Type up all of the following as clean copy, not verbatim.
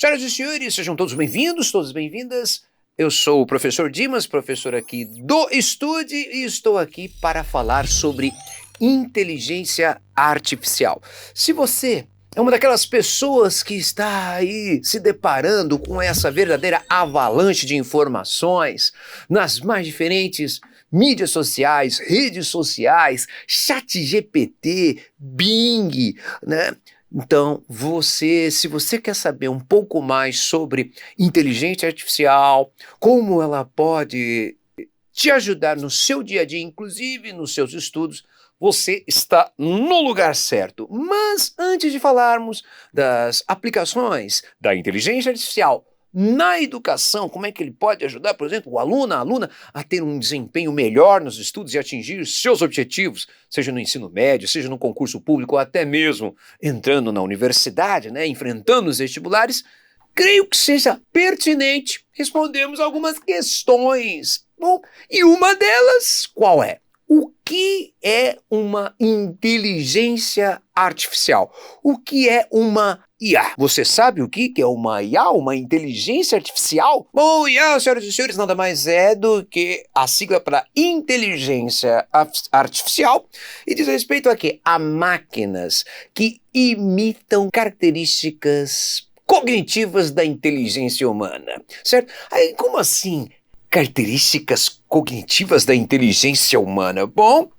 Senhoras e senhores, sejam todos bem-vindos, todas bem-vindas. Eu sou o professor Dimas, professor aqui do Estude, e estou aqui para falar sobre inteligência artificial. Se você é uma daquelas pessoas que está aí se deparando com essa verdadeira avalanche de informações nas mais diferentes mídias sociais, redes sociais, ChatGPT, Bing, né? Então, se você quer saber um pouco mais sobre inteligência artificial, como ela pode te ajudar no seu dia a dia, inclusive nos seus estudos, você está no lugar certo. Mas antes de falarmos das aplicações da inteligência artificial na educação, como é que ele pode ajudar, por exemplo, o aluno, a aluna a ter um desempenho melhor nos estudos e atingir seus objetivos, seja no ensino médio, seja no concurso público, ou até mesmo entrando na universidade, né, enfrentando os vestibulares, creio que seja pertinente respondermos algumas questões. Bom, e uma delas, qual é? O que é uma inteligência artificial? O que é uma IA? Você sabe o que é uma IA, uma inteligência artificial? Bom, IA, senhoras e senhores, nada mais é do que a sigla para inteligência artificial e diz respeito a quê? A máquinas que imitam características cognitivas da inteligência humana, certo? Aí, como assim? Características cognitivas da inteligência humana? Bom,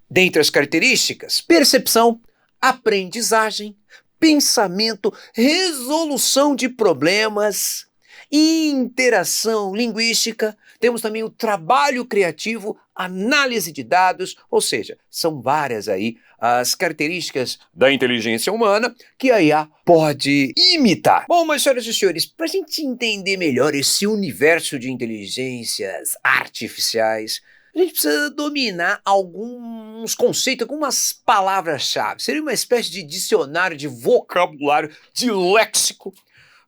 dentre as características, percepção, aprendizagem, pensamento, resolução de problemas, interação linguística, temos também o trabalho criativo, análise de dados, ou seja, são várias aí as características da inteligência humana que a IA pode imitar. Bom, mas senhoras e senhores, para a gente entender melhor esse universo de inteligências artificiais, a gente precisa dominar alguns conceitos, algumas palavras-chave. Seria uma espécie de dicionário de vocabulário, de léxico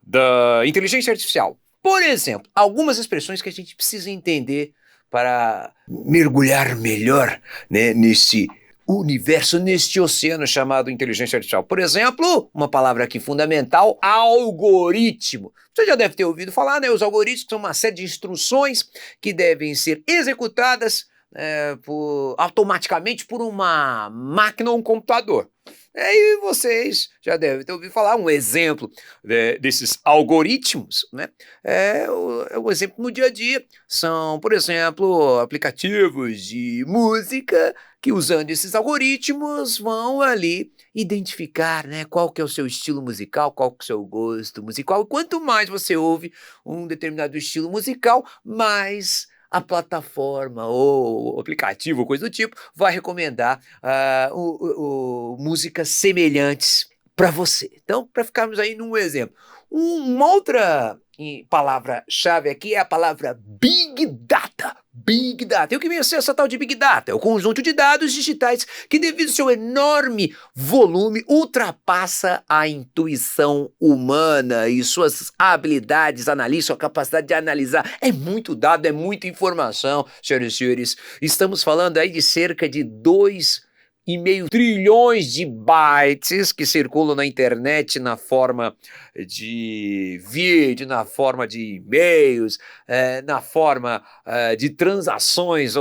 da inteligência artificial. Por exemplo, algumas expressões que a gente precisa entender para mergulhar melhor, né, nesse universo, neste oceano chamado inteligência artificial. Por exemplo, uma palavra aqui fundamental, algoritmo. Você já deve ter ouvido falar, né? Os algoritmos são uma série de instruções que devem ser executadas automaticamente por uma máquina ou um computador. E vocês já devem ter ouvido falar, um exemplo desses algoritmos, né? O exemplo no dia a dia são, por exemplo, aplicativos de música que, usando esses algoritmos, vão ali identificar, né, qual que é o seu estilo musical, qual que é o seu gosto musical. E quanto mais você ouve um determinado estilo musical, mais a plataforma ou o aplicativo, ou coisa do tipo, vai recomendar músicas semelhantes para você. Então, para ficarmos aí num exemplo. Uma outra palavra-chave aqui é a palavra Big Data. Big Data. E o que vem a ser essa tal de Big Data? É o conjunto de dados digitais que, devido ao seu enorme volume, ultrapassa a intuição humana e suas habilidades analíticas, sua capacidade de analisar. É muito dado, é muita informação, senhoras e senhores. Estamos falando aí de cerca de 2,5 trilhões de bytes que circulam na internet na forma de vídeo, na forma de e-mails, na forma de transações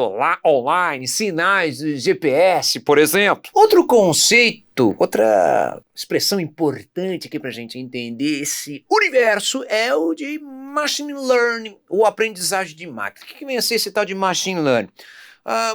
online, sinais de GPS, por exemplo. Outro conceito, outra expressão importante aqui para a gente entender esse universo é o de machine learning, ou aprendizagem de máquina. O que vem a ser esse tal de machine learning?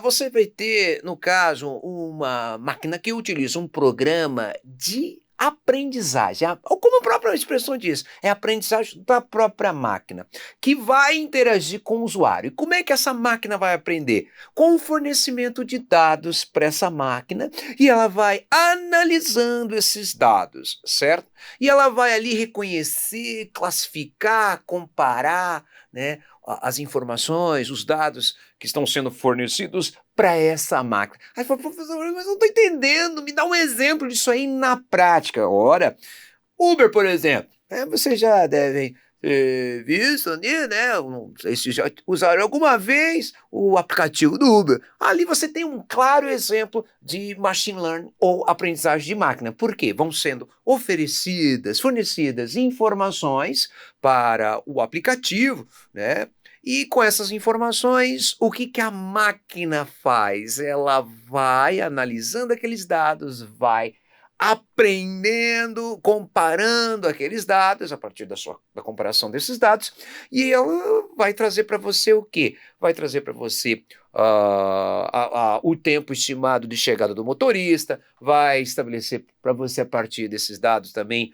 Você vai ter, no caso, uma máquina que utiliza um programa de aprendizagem, como a própria expressão diz, é a aprendizagem da própria máquina, que vai interagir com o usuário. E como é que essa máquina vai aprender? Com o fornecimento de dados para essa máquina, e ela vai analisando esses dados, certo? E ela vai ali reconhecer, classificar, comparar, né, as informações, os dados que estão sendo fornecidos para essa máquina. Aí fala, professor, mas eu não estou entendendo, me dá um exemplo disso aí na prática. Ora, Uber, por exemplo, vocês já devem visto ali, né? Não sei se já usaram alguma vez o aplicativo do Uber. Ali você tem um claro exemplo de machine learning ou aprendizagem de máquina. Por quê? Vão sendo fornecidas informações para o aplicativo, né? E com essas informações, o que que a máquina faz? Ela vai analisando aqueles dados, vai aprendendo, comparando aqueles dados a partir da comparação desses dados, e ela vai trazer para você o quê? Vai trazer para você o tempo estimado de chegada do motorista, vai estabelecer para você a partir desses dados também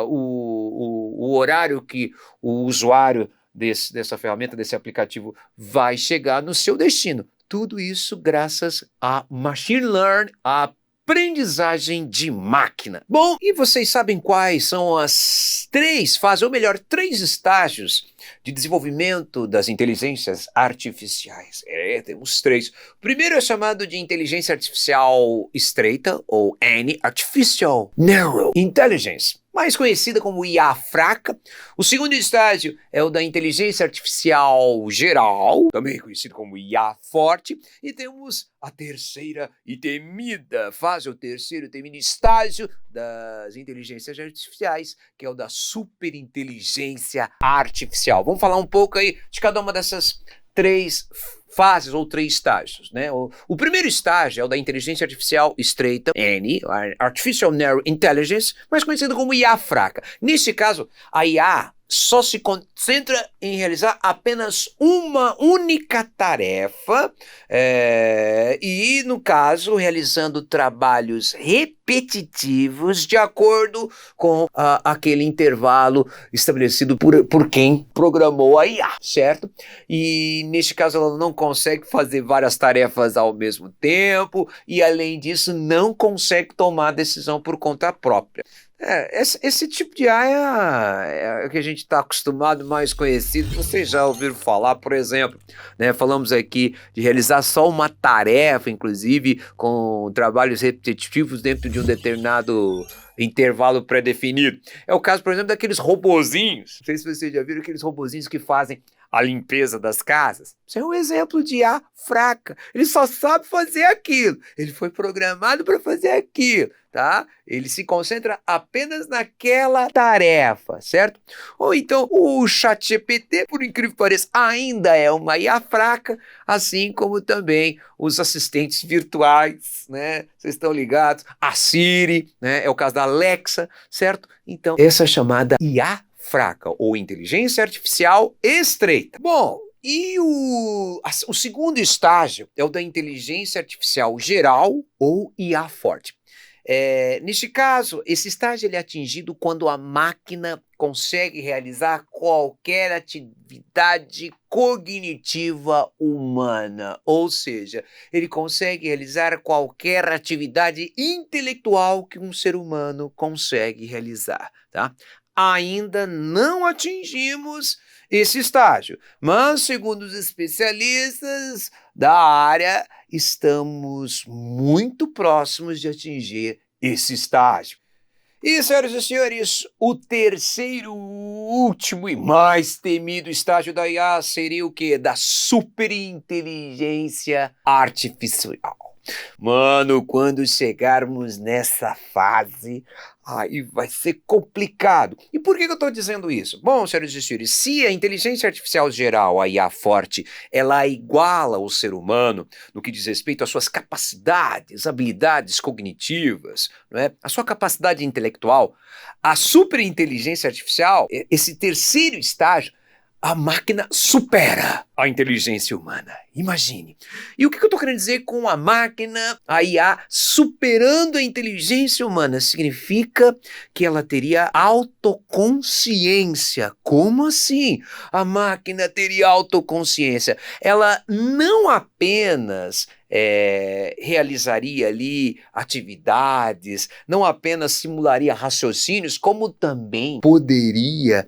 o horário que o usuário dessa ferramenta, desse aplicativo, vai chegar no seu destino. Tudo isso graças a machine learning, a aprendizagem de máquina. Bom, e vocês sabem quais são as três fases, ou melhor, três estágios de desenvolvimento das inteligências artificiais? Temos três. O primeiro é chamado de inteligência artificial estreita, ou N, Artificial Narrow Intelligence, mais conhecida como IA fraca. O segundo estágio é o da inteligência artificial geral, também conhecido como IA forte. E temos a terceira e temida fase, o terceiro e temido estágio das inteligências artificiais, que é o da superinteligência artificial. Vamos falar um pouco aí de cada uma dessas três fases ou três estágios, né? O primeiro estágio é o da inteligência artificial estreita, N, Artificial Narrow Intelligence, mais conhecido como IA fraca. Neste caso, a IA só se concentra em realizar apenas uma única tarefa e, no caso, realizando trabalhos repetitivos de acordo com aquele intervalo estabelecido por quem programou a IA, certo? E, neste caso, ela não consegue fazer várias tarefas ao mesmo tempo e, além disso, não consegue tomar decisão por conta própria. Esse tipo de IA é o que a gente está acostumado, mais conhecido. Vocês já ouviram falar, por exemplo, né? Falamos aqui de realizar só uma tarefa, inclusive com trabalhos repetitivos dentro de um determinado intervalo pré-definido. É o caso, por exemplo, daqueles robozinhos. Não sei se vocês já viram aqueles robozinhos que fazem a limpeza das casas. Isso é um exemplo de IA fraca. Ele só sabe fazer aquilo. Ele foi programado para fazer aquilo, tá? Ele se concentra apenas naquela tarefa, certo? Ou então o ChatGPT, por incrível que pareça, ainda é uma IA fraca, assim como também os assistentes virtuais, né? Vocês estão ligados? A Siri, né? É o caso da Alexa, certo? Então, essa é chamada IA fraca, ou inteligência artificial estreita. Bom, e o segundo estágio é o da inteligência artificial geral, ou IA forte. Neste caso, esse estágio ele é atingido quando a máquina consegue realizar qualquer atividade cognitiva humana, ou seja, ele consegue realizar qualquer atividade intelectual que um ser humano consegue realizar, tá? Ainda não atingimos esse estágio, mas, segundo os especialistas da área, estamos muito próximos de atingir esse estágio. E, senhoras e senhores, o terceiro, último e mais temido estágio da IA seria o quê? Da superinteligência artificial. Mano, quando chegarmos nessa fase, aí vai ser complicado. E por que eu estou dizendo isso? Bom, senhoras e senhores, se a inteligência artificial geral, a IA forte, ela iguala o ser humano no que diz respeito às suas capacidades, habilidades cognitivas, não é? A sua capacidade intelectual, a superinteligência artificial, esse terceiro estágio, a máquina supera a inteligência humana. Imagine. E o que eu estou querendo dizer com a máquina, a IA, superando a inteligência humana? Significa que ela teria autoconsciência. Como assim? A máquina teria autoconsciência. Ela não apenas realizaria ali atividades, não apenas simularia raciocínios, como também poderia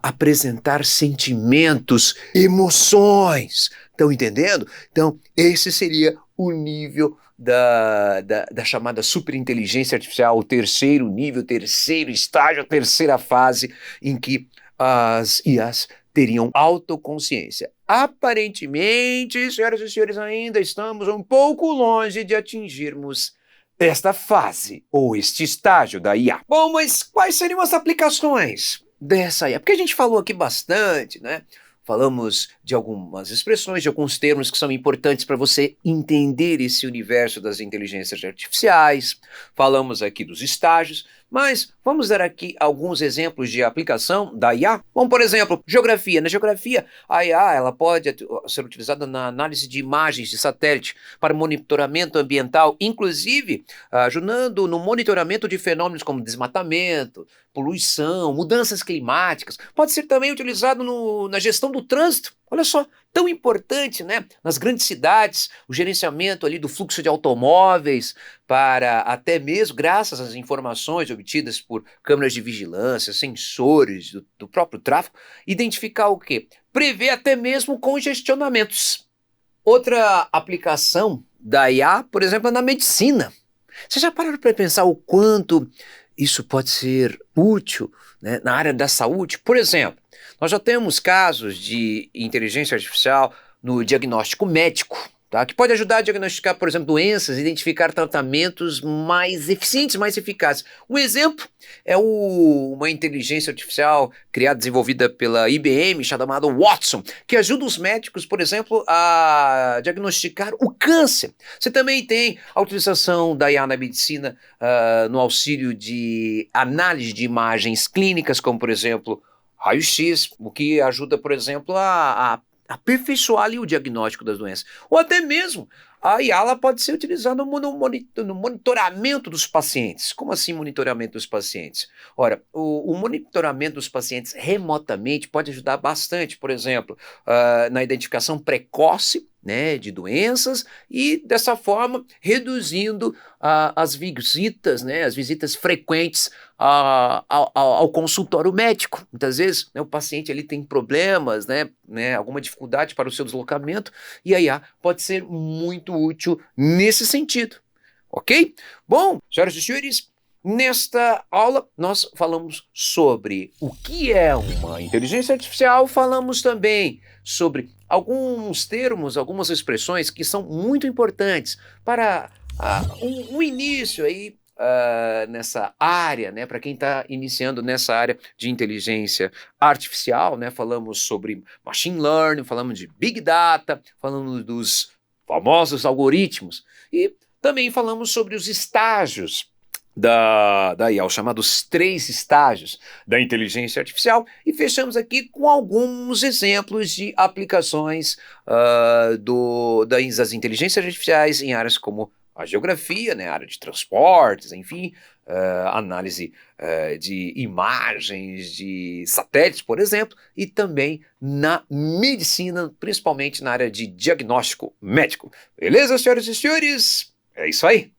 apresentar sentimentos emoções. Estão entendendo? Então, esse seria o nível da chamada superinteligência artificial, o terceiro nível, o terceiro estágio, a terceira fase em que as IAs teriam autoconsciência. Aparentemente, senhoras e senhores, ainda estamos um pouco longe de atingirmos esta fase, ou este estágio da IA. Bom, mas quais seriam as aplicações dessa IA? Porque a gente falou aqui bastante, né? Falamos de algumas expressões, de alguns termos que são importantes para você entender esse universo das inteligências artificiais. Falamos aqui dos estágios, mas vamos dar aqui alguns exemplos de aplicação da IA. Bom, por exemplo, geografia. Na geografia, a IA ela pode ser utilizada na análise de imagens de satélite para monitoramento ambiental, inclusive ajudando no monitoramento de fenômenos como desmatamento, poluição, mudanças climáticas. Pode ser também utilizado na gestão do trânsito. Olha só, tão importante, né? Nas grandes cidades, o gerenciamento ali do fluxo de automóveis, para até mesmo, graças às informações obtidas por câmeras de vigilância, sensores do próprio tráfego, identificar o quê? Prever até mesmo congestionamentos. Outra aplicação da IA, por exemplo, é na medicina. Vocês já pararam para pensar o quanto isso pode ser útil, né, na área da saúde? Por exemplo, nós já temos casos de inteligência artificial no diagnóstico médico, tá, que pode ajudar a diagnosticar, por exemplo, doenças, identificar tratamentos mais eficientes, mais eficazes. Um exemplo é uma inteligência artificial criada, desenvolvida pela IBM, chamada Watson, que ajuda os médicos, por exemplo, a diagnosticar o câncer. Você também tem a utilização da IA na medicina no auxílio de análise de imagens clínicas, como, por exemplo, raio-x, o que ajuda, por exemplo, a aperfeiçoar ali o diagnóstico das doenças. Ou até mesmo, a IA ela pode ser utilizada no monitoramento dos pacientes. Como assim monitoramento dos pacientes? Ora, o monitoramento dos pacientes remotamente pode ajudar bastante, por exemplo, na identificação precoce, né, de doenças e, dessa forma, reduzindo as visitas, né, as visitas frequentes ao consultório médico. Muitas vezes, né, o paciente ele tem problemas, né, alguma dificuldade para o seu deslocamento, e a IA pode ser muito útil nesse sentido, ok? Bom, senhoras e senhores, nesta aula nós falamos sobre o que é uma inteligência artificial, falamos também sobre alguns termos, algumas expressões que são muito importantes para um início aí nessa área, né, para quem está iniciando nessa área de inteligência artificial, né, falamos sobre machine learning, falamos de big data, falamos dos famosos algoritmos e também falamos sobre os estágios da IA, os chamados 3 estágios da inteligência artificial, e fechamos aqui com alguns exemplos de aplicações das inteligências artificiais em áreas como a geografia, né, a área de transportes, enfim, análise de imagens de satélites, por exemplo, e também na medicina, principalmente na área de diagnóstico médico. Beleza, senhoras e senhores? É isso aí.